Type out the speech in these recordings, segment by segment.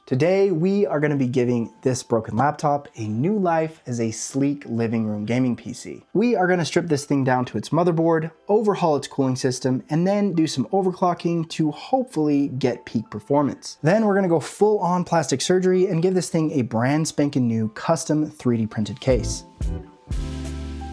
Today, we are going to be giving this broken laptop a new life as a sleek living room gaming PC. We are going to strip this thing down to its motherboard, overhaul its cooling system, and then do some overclocking to hopefully get peak performance. Then we're going to go full on plastic surgery and give this thing a brand spanking new custom 3D printed case.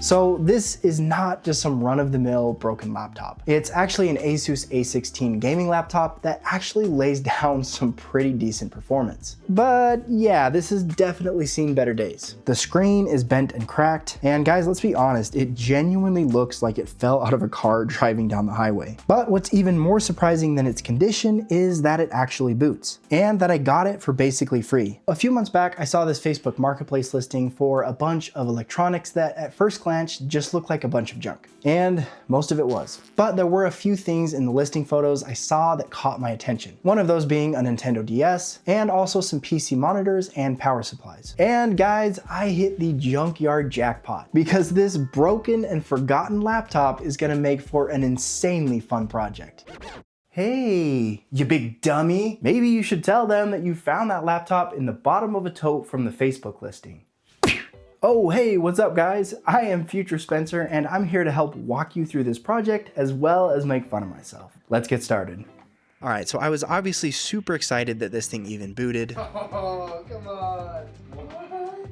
So this is not just some run-of-the-mill broken laptop. It's actually an Asus A16 gaming laptop that actually lays down some pretty decent performance. But yeah, this has definitely seen better days. The screen is bent and cracked, and guys, let's be honest, it genuinely looks like it fell out of a car driving down the highway. But what's even more surprising than its condition is that it actually boots, and that I got it for basically free. A few months back, I saw this Facebook Marketplace listing for a bunch of electronics that at first glance just looked like a bunch of junk. And most of it was. But there were a few things in the listing photos I saw that caught my attention. One of those being a Nintendo DS, and also some PC monitors and power supplies. And guys, I hit the junkyard jackpot, because this broken and forgotten laptop is gonna make for an insanely fun project. Hey, you big dummy. Maybe you should tell them that you found that laptop in the bottom of a tote from the Facebook listing. Oh, hey, what's up guys? I am Future Spencer and I'm here to help walk you through this project as well as make fun of myself. Let's get started. All right, so I was obviously super excited that this thing even booted. Oh, come on.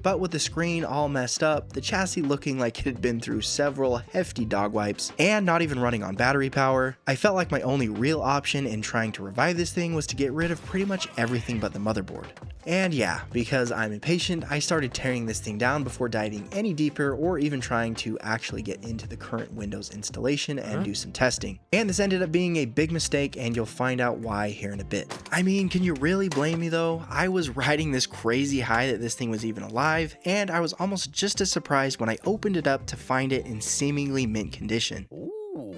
But with the screen all messed up, the chassis looking like it had been through several hefty dog wipes, and not even running on battery power, I felt like my only real option in trying to revive this thing was to get rid of pretty much everything but the motherboard. And yeah, because I'm impatient, I started tearing this thing down before diving any deeper or even trying to actually get into the current Windows installation and do some testing. And this ended up being a big mistake, and you'll find out why here in a bit. I mean, can you really blame me though? I was riding this crazy high that this thing was even alive, and I was almost just as surprised when I opened it up to find it in seemingly mint condition. Ooh.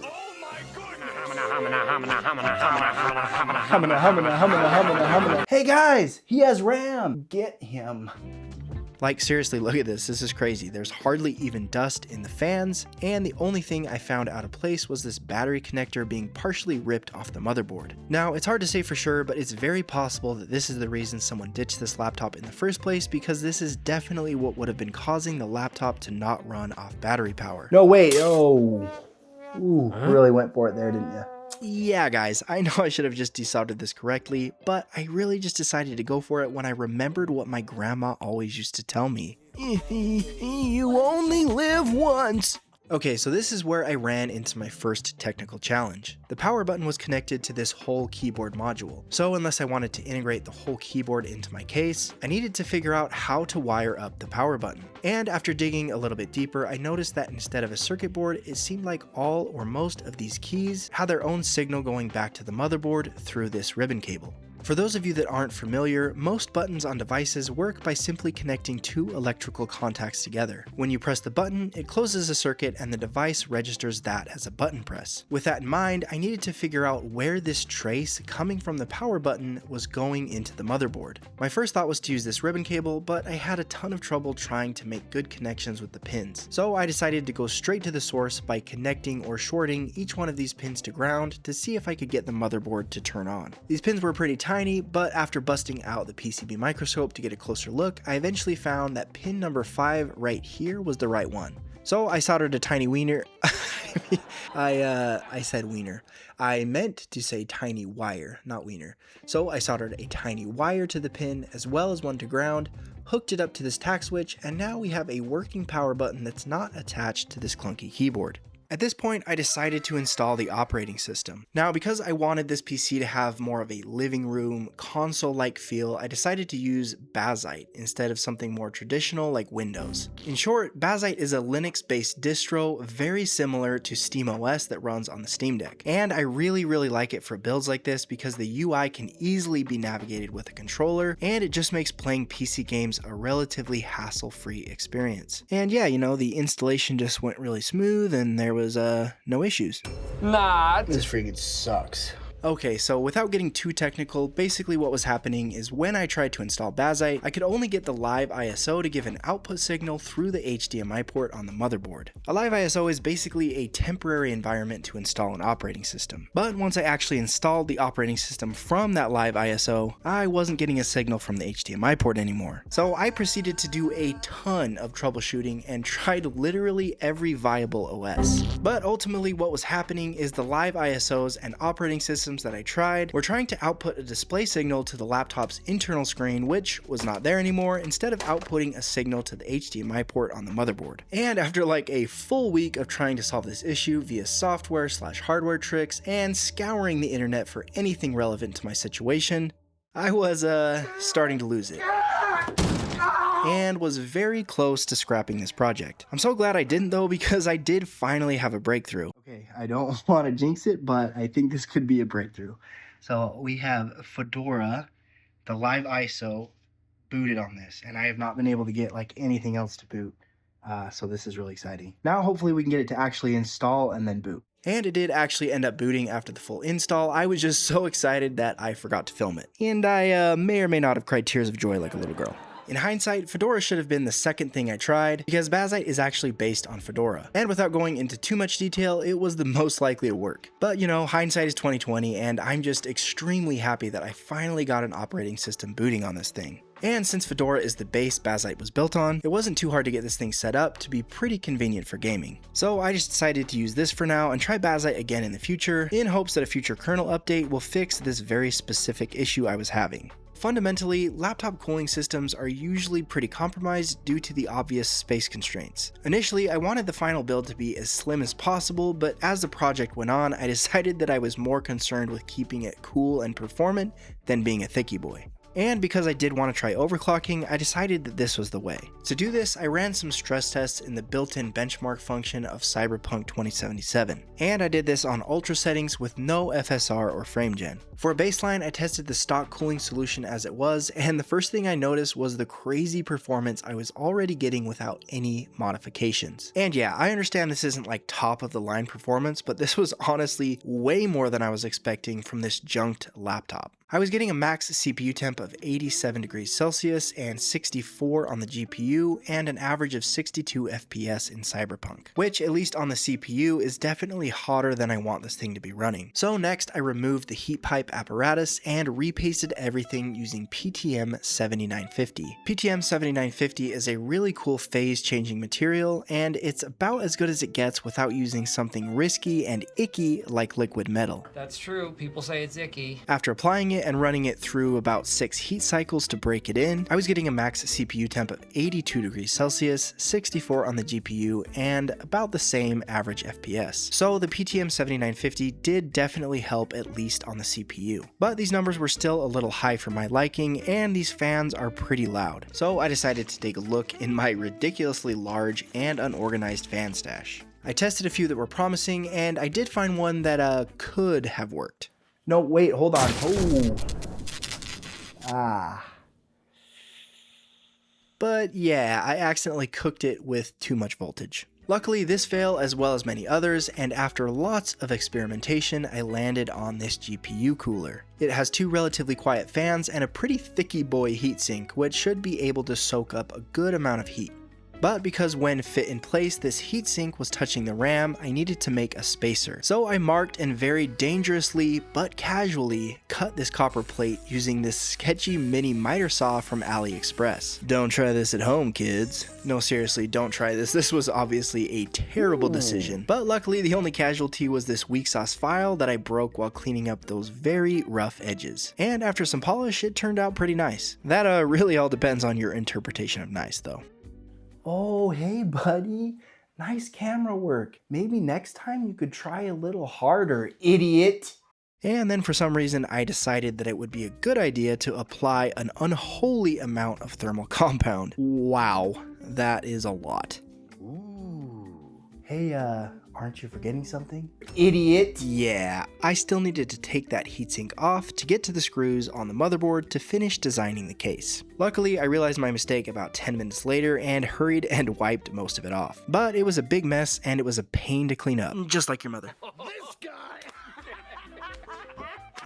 Hey guys, he has RAM. Get him. Like seriously, look at this. This is crazy. There's hardly even dust in the fans, and the only thing I found out of place was this battery connector being partially ripped off the motherboard. Now, it's hard to say for sure, but it's very possible that this is the reason someone ditched this laptop in the first place, because this is definitely what would have been causing the laptop to not run off battery power. No, wait. Oh. Ooh, really went for it there, didn't you? Yeah guys, I know I should have just desoldered this correctly, but I really just decided to go for it when I remembered what my grandma always used to tell me. You only live once. Okay, so this is where I ran into my first technical challenge. The power button was connected to this whole keyboard module, so unless I wanted to integrate the whole keyboard into my case, I needed to figure out how to wire up the power button. And after digging a little bit deeper, I noticed that instead of a circuit board, it seemed like all or most of these keys had their own signal going back to the motherboard through this ribbon cable. For those of you that aren't familiar, most buttons on devices work by simply connecting two electrical contacts together. When you press the button, it closes a circuit and the device registers that as a button press. With that in mind, I needed to figure out where this trace coming from the power button was going into the motherboard. My first thought was to use this ribbon cable, but I had a ton of trouble trying to make good connections with the pins. So I decided to go straight to the source by connecting or shorting each one of these pins to ground to see if I could get the motherboard to turn on. These pins were pretty tiny, but after busting out the PCB microscope to get a closer look, I eventually found that pin number 5 right here was the right one. So I soldered a tiny wiener. I said wiener. I meant to say tiny wire, not wiener. So I soldered a tiny wire to the pin as well as one to ground, hooked it up to this tack switch, and now we have a working power button that's not attached to this clunky keyboard. At this point, I decided to install the operating system. Now, because I wanted this PC to have more of a living room, console-like feel, I decided to use Bazzite instead of something more traditional like Windows. In short, Bazzite is a Linux-based distro very similar to SteamOS that runs on the Steam Deck. And I really like it for builds like this because the UI can easily be navigated with a controller, and it just makes playing PC games a relatively hassle-free experience. And yeah, you know, the installation just went really smooth and there was no issues. Nah, this freaking sucks. Okay, so without getting too technical, basically what was happening is when I tried to install Bazzite, I could only get the live ISO to give an output signal through the HDMI port on the motherboard. A live ISO is basically a temporary environment to install an operating system. But once I actually installed the operating system from that live ISO, I wasn't getting a signal from the HDMI port anymore. So I proceeded to do a ton of troubleshooting and tried literally every viable OS. But ultimately what was happening is the live ISOs and operating systems that I tried were trying to output a display signal to the laptop's internal screen, which was not there anymore, instead of outputting a signal to the HDMI port on the motherboard. And after like a full week of trying to solve this issue via software/hardware tricks and scouring the internet for anything relevant to my situation, I was starting to lose it. And was very close to scrapping this project. I'm so glad I didn't though, because I did finally have a breakthrough. Okay, I don't want to jinx it, but I think this could be a breakthrough. So we have Fedora, the live ISO, booted on this, and I have not been able to get like anything else to boot. So this is really exciting. Now hopefully we can get it to actually install and then boot. And it did actually end up booting after the full install. I was just so excited that I forgot to film it. And I may or may not have cried tears of joy like a little girl. In hindsight, Fedora should have been the second thing I tried, because Bazzite is actually based on Fedora. And without going into too much detail, it was the most likely to work. But you know, hindsight is 20/20, and I'm just extremely happy that I finally got an operating system booting on this thing. And since Fedora is the base Bazzite was built on, it wasn't too hard to get this thing set up to be pretty convenient for gaming. So I just decided to use this for now and try Bazzite again in the future, in hopes that a future kernel update will fix this very specific issue I was having. Fundamentally, laptop cooling systems are usually pretty compromised due to the obvious space constraints. Initially, I wanted the final build to be as slim as possible, but as the project went on, I decided that I was more concerned with keeping it cool and performant than being a thicky boy. And because I did want to try overclocking, I decided that this was the way. To do this, I ran some stress tests in the built-in benchmark function of Cyberpunk 2077. And I did this on ultra settings with no FSR or framegen. For a baseline, I tested the stock cooling solution as it was, and the first thing I noticed was the crazy performance I was already getting without any modifications. And yeah, I understand this isn't like top of the line performance, but this was honestly way more than I was expecting from this junked laptop. I was getting a max CPU temp of 87 degrees Celsius and 64 on the GPU, and an average of 62 FPS in Cyberpunk, which at least on the CPU is definitely hotter than I want this thing to be running. So next I removed the heat pipe apparatus and repasted everything using PTM 7950. PTM 7950 is a really cool phase changing material, and it's about as good as it gets without using something risky and icky like liquid metal. That's true, people say it's icky. After applying it and running it through about 6 heat cycles to break it in, I was getting a max CPU temp of 82 degrees Celsius, 64 on the GPU, and about the same average FPS. So the PTM 7950 did definitely help, at least on the CPU. But these numbers were still a little high for my liking, and these fans are pretty loud. So I decided to take a look in my ridiculously large and unorganized fan stash. I tested a few that were promising, and I did find one that could have worked. No, wait, hold on. Oh. But yeah, I accidentally cooked it with too much voltage. Luckily, this failed as well as many others, and after lots of experimentation, I landed on this GPU cooler. It has 2 relatively quiet fans and a pretty thicky boy heatsink, which should be able to soak up a good amount of heat. But because when fit in place, this heatsink was touching the RAM, I needed to make a spacer. So I marked and very dangerously, but casually, cut this copper plate using this sketchy mini miter saw from AliExpress. Don't try this at home, kids. No, seriously, don't try this. This was obviously a terrible decision. But luckily, the only casualty was this weak sauce file that I broke while cleaning up those very rough edges. And after some polish, it turned out pretty nice. That really all depends on your interpretation of nice, though. Oh, hey buddy, nice camera work. Maybe next time you could try a little harder, idiot. And then for some reason I decided that it would be a good idea to apply an unholy amount of thermal compound. Wow, that is a lot. Ooh. Hey, aren't you forgetting something? Idiot! Yeah, I still needed to take that heatsink off to get to the screws on the motherboard to finish designing the case. Luckily, I realized my mistake about 10 minutes later and hurried and wiped most of it off. But it was a big mess and it was a pain to clean up. Just like your mother. This guy!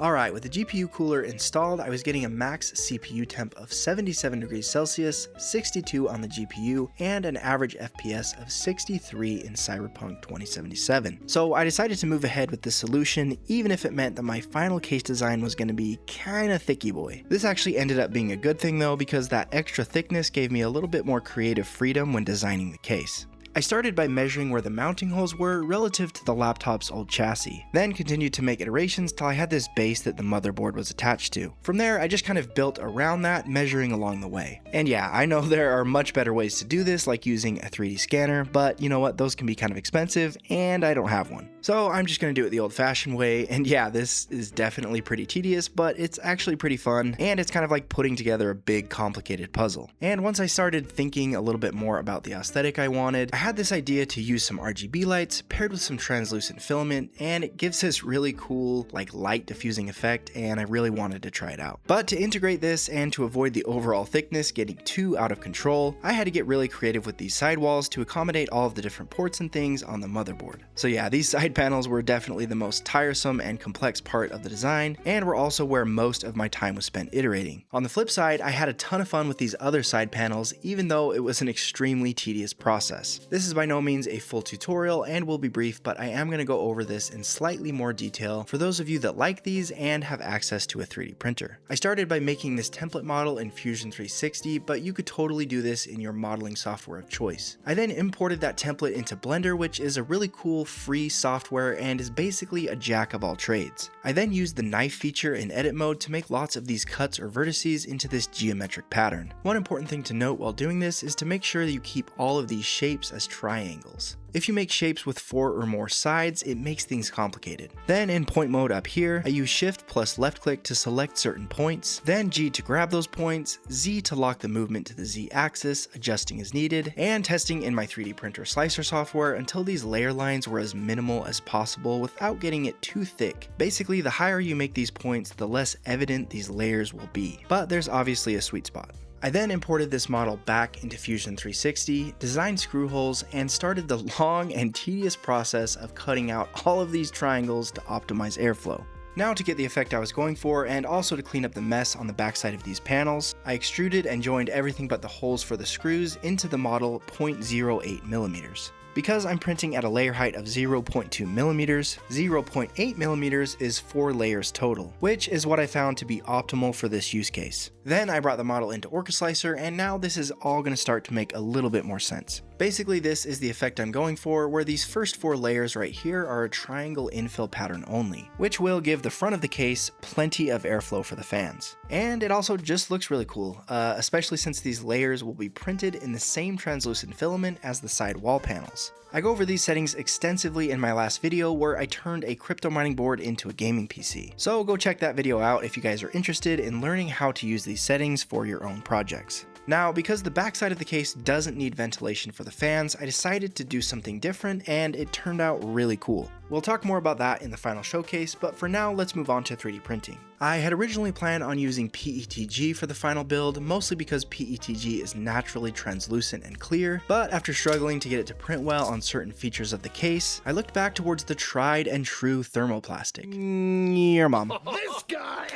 Alright, with the GPU cooler installed, I was getting a max CPU temp of 77 degrees Celsius, 62 on the GPU, and an average FPS of 63 in Cyberpunk 2077. So I decided to move ahead with this solution, even if it meant that my final case design was going to be kinda thicky boy. This actually ended up being a good thing though, because that extra thickness gave me a little bit more creative freedom when designing the case. I started by measuring where the mounting holes were relative to the laptop's old chassis, then continued to make iterations till I had this base that the motherboard was attached to. From there, I just kind of built around that, measuring along the way. And yeah, I know there are much better ways to do this, like using a 3D scanner, but you know what, those can be kind of expensive, and I don't have one. So I'm just gonna do it the old-fashioned way, and yeah, this is definitely pretty tedious, but it's actually pretty fun, and it's kind of like putting together a big, complicated puzzle. And once I started thinking a little bit more about the aesthetic I wanted, I had this idea to use some RGB lights paired with some translucent filament, and it gives this really cool like light diffusing effect, and I really wanted to try it out. But to integrate this and to avoid the overall thickness getting too out of control, I had to get really creative with these sidewalls to accommodate all of the different ports and things on the motherboard. So yeah, these side panels were definitely the most tiresome and complex part of the design, and were also where most of my time was spent iterating. On the flip side, I had a ton of fun with these other side panels, even though it was an extremely tedious process. This is by no means a full tutorial and will be brief, but I am going to go over this in slightly more detail for those of you that like these and have access to a 3D printer. I started by making this template model in Fusion 360, but you could totally do this in your modeling software of choice. I then imported that template into Blender, which is a really cool free software and is basically a jack of all trades. I then used the knife feature in edit mode to make lots of these cuts or vertices into this geometric pattern. One important thing to note while doing this is to make sure that you keep all of these shapes as triangles. If you make shapes with 4 or more sides, it makes things complicated. Then in point mode up here, I use Shift plus left click to select certain points, then G to grab those points, Z to lock the movement to the Z axis, adjusting as needed, and testing in my 3D printer slicer software until these layer lines were as minimal as possible without getting it too thick. Basically, the higher you make these points, the less evident these layers will be. But there's obviously a sweet spot. I then imported this model back into Fusion 360, designed screw holes, and started the long and tedious process of cutting out all of these triangles to optimize airflow. Now to get the effect I was going for, and also to clean up the mess on the backside of these panels, I extruded and joined everything but the holes for the screws into the model 0.08mm. Because I'm printing at a layer height of 0.2 millimeters, 0.8 millimeters is 4 layers total, which is what I found to be optimal for this use case. Then I brought the model into OrcaSlicer, and now this is all going to start to make a little bit more sense. Basically, this is the effect I'm going for, where these first 4 layers right here are a triangle infill pattern only, which will give the front of the case plenty of airflow for the fans. And it also just looks really cool, especially since these layers will be printed in the same translucent filament as the side wall panels. I go over these settings extensively in my last video where I turned a crypto mining board into a gaming PC. So go check that video out if you guys are interested in learning how to use these settings for your own projects. Now, because the backside of the case doesn't need ventilation for the fans, I decided to do something different, and it turned out really cool. We'll talk more about that in the final showcase, but for now, let's move on to 3D printing. I had originally planned on using PETG for the final build, mostly because PETG is naturally translucent and clear, but after struggling to get it to print well on certain features of the case, I looked back towards the tried and true thermoplastic. Your mom. This guy!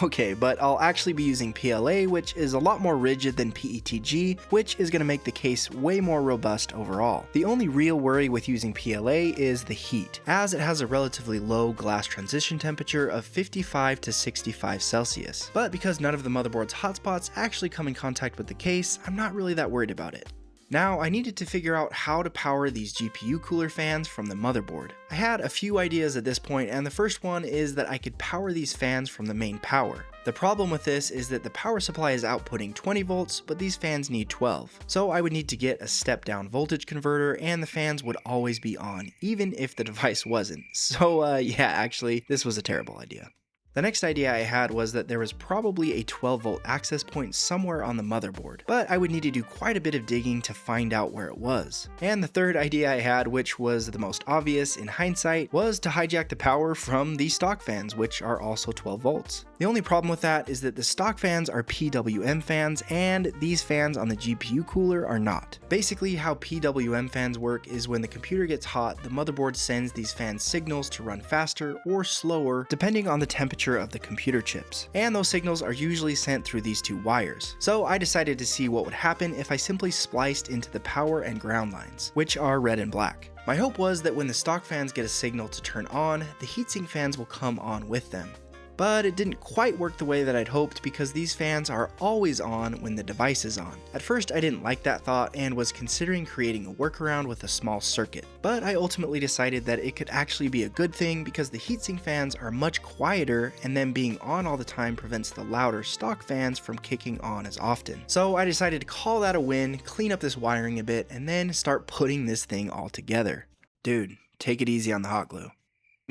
Okay, but I'll actually be using PLA, which is a lot more rigid than PETG, which is going to make the case way more robust overall. The only real worry with using PLA is the heat, as it has a relatively low glass transition temperature of 55 to 65 Celsius. But because none of the motherboard's hotspots actually come in contact with the case, I'm not really that worried about it. Now, I needed to figure out how to power these GPU cooler fans from the motherboard. I had a few ideas at this point, and the first one is that I could power these fans from the main power. The problem with this is that the power supply is outputting 20 volts, but these fans need 12. So I would need to get a step-down voltage converter, and the fans would always be on, even if the device wasn't. So yeah, actually, this was a terrible idea. The next idea I had was that there was probably a 12 volt access point somewhere on the motherboard, but I would need to do quite a bit of digging to find out where it was. And the third idea I had, which was the most obvious in hindsight, was to hijack the power from these stock fans, which are also 12 volts. The only problem with that is that the stock fans are PWM fans and these fans on the GPU cooler are not. Basically, how PWM fans work is when the computer gets hot, the motherboard sends these fan signals to run faster or slower depending on the temperature of the computer chips, and those signals are usually sent through these two wires. So I decided to see what would happen if I simply spliced into the power and ground lines, which are red and black. My hope was that when the stock fans get a signal to turn on, the heatsink fans will come on with them. But it didn't quite work the way that I'd hoped because these fans are always on when the device is on. At first I didn't like that thought and was considering creating a workaround with a small circuit, but I ultimately decided that it could actually be a good thing because the heatsink fans are much quieter and them being on all the time prevents the louder stock fans from kicking on as often. So I decided to call that a win, clean up this wiring a bit, and then start putting this thing all together. Dude, take it easy on the hot glue.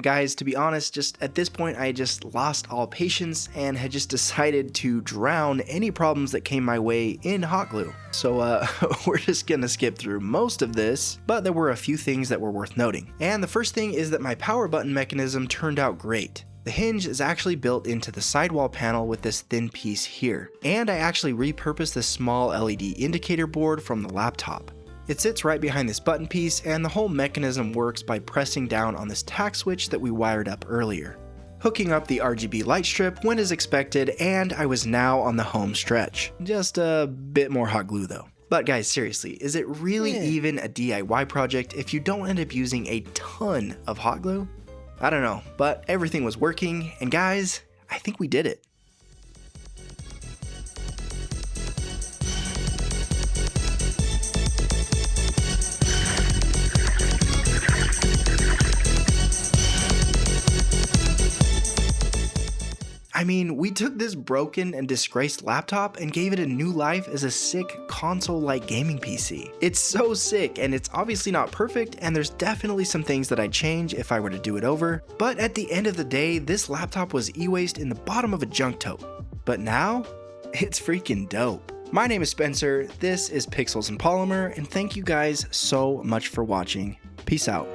Guys, to be honest, just at this point I just lost all patience and had just decided to drown any problems that came my way in hot glue. So we're just gonna skip through most of this, but there were a few things that were worth noting. And the first thing is that my power button mechanism turned out great. The hinge is actually built into the sidewall panel with this thin piece here, and I actually repurposed this small LED indicator board from the laptop. It sits right behind this button piece, and the whole mechanism works by pressing down on this tack switch that we wired up earlier. Hooking up the RGB light strip went as expected, and I was now on the home stretch. Just a bit more hot glue though. But guys, seriously, is it really even a DIY project if you don't end up using a ton of hot glue? I don't know, but everything was working, and guys, I think we did it. I mean, we took this broken and disgraced laptop and gave it a new life as a sick console-like gaming PC. It's so sick, and it's obviously not perfect, and there's definitely some things that I'd change if I were to do it over, but at the end of the day, this laptop was e-waste in the bottom of a junk tote. But now, it's freaking dope. My name is Spencer, this is Pixels and Polymer, and thank you guys so much for watching. Peace out.